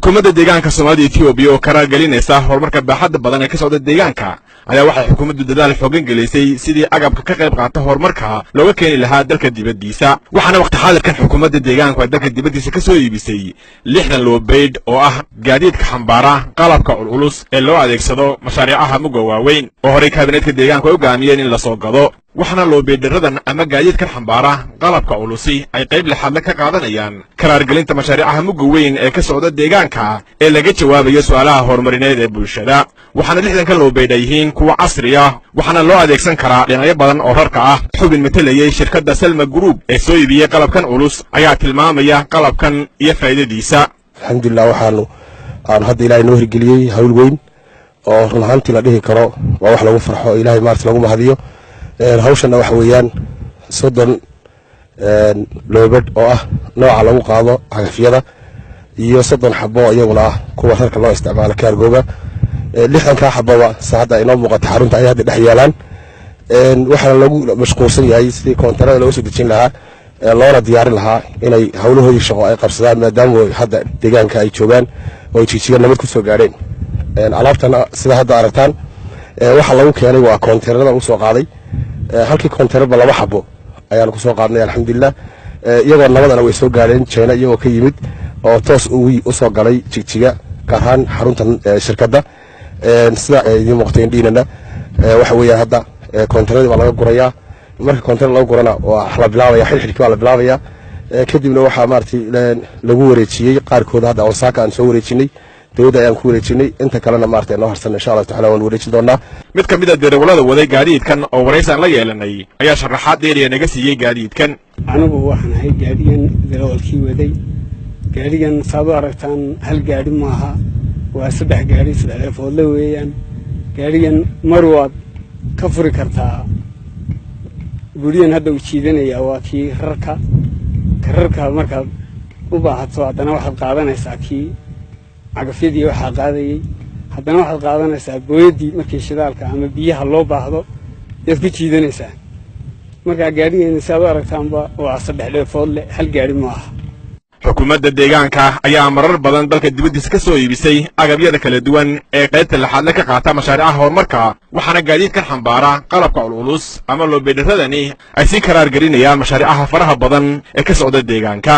xukuumadda deegaanka Soomaaliya Itoobiya oo karaar gelinaysa horumarka baaxadda badan ee ka socda deegaanka ayaa waxay xukuumaddu dadaal xooggan gelisay sidii agabka ka qayb qaata horumarka looga keeni lahaa dalka dibaddiisa waxaana waqti xaadirkan xukuumadda deegaanku ay dalka dibaddiisa ka soo iibisay 60 loobeyd oo ah gaadiidka xambaara qalabka culus ee loo adeegsado mashaariicaha muga waaweyn oo horey kaabineedka deegaanku ay go'aamiyeen in la soo gado waxaana loobeydaradan ama gaadiidkan xambaara qalabka culusi ay qayb lixaad ka qaadanayaan karaargelinta mashaariicaha muga weyn ee ka socda deegaanka ee laga jawaabayo su'aalaha horumarineed ee bulshada waxaana 60 loobeyd yihiin kuwa casri ah waxaana loo adeegsan karaa dhinacyo badan oo rarka ah xubin matalayay shirkadda Salma Group ee soo iibiyay qalabkan culus ayaa tilmaamaya qalabkan iyo faa'iidadiisa alxamdulillah waxaan hadda ilaahay noo hirgeliyay hawl weyn oo run ahaantii la dhihi karo waa wax lagu farxo ilaahay maarta lagu mahadiyo hawshana waxa weeyaan 30 loobad oo ah nooca lagu qaado cagafyada iyo 30 xabo iyaguna ah kuwa rarka loo isticmaalo kaargooga 60 ka xababa saacada inoo muuqata xarunta ay hadda dhex yeelaan waxaan lagu mashquulsan yahay sidii koontarada loo soo dejin lahaa loona diyaarin lahaa inay hawlahoodii shaqo ay qabsadaan maadaama hadda deegaanka ay joogaan oo jijiga nabad ku soo gaareen alaabtana sida hadda aragtaan waxa lagu keenay waa koontarada uu soo qaaday halkii koontaraba 2 xabo ayaan ku soo qaadnay alxamdulillah iyagoo nabadana way soo gaareen China iyagoo ka yimid oo toos u soo galay jijiga gaaraan xaruntan shirkadda sida ay muuqateen dhiinana waxa weeyaan hadda koontarada waa laga gurayaa marka koontarada laga gurana waa la bilaabaya xilxilkii waa la bilaabaya kadibna waxa maartay lagu wareejiyay qaarkood hadda oo saaka aan soo wareejinay dawladda ayaan ku wareejinay inta kalena maartay noo harsan insha Allah taala waan wareejin doonaa mid ka mid ah darawalada waday gaadiidkan oo wareysan la yeelanay ayaa sharaxaad dheeriya naga siiyay gaadiidkan anigu waxaan ahay gaadigan darawalkii waday gaadigan saado aragtaan hal gaadi maaha waa 3 gaadi 3 foodle weeyaan gaadigan marwaad ka furi kartaa guriyan hadda u jiidanaya waa kii rarka marka u baahato haddana waxaad qaadanaysaa kii cagafyadii waxa qaadayay haddana waxaad qaadanaysaa booyadii markii shidaalka ama biyaha loo baahdo yaad ku jiidanaysaa marka gaadigan saado aragtaanba waa 3 foodle hal gaadi maaha xukuumadda deegaanka ayaa marar badan dalka dibaddiisa ka soo iibisay agabyada kala duwan ee qaybta lixaad ka qaata mashaariicaha horumarka waxaana gaadiidkan xambaara qalabka culus ama loobeydradani ay si karaar gelinayaan mashaariicaha faraha badan ee ka socda deegaanka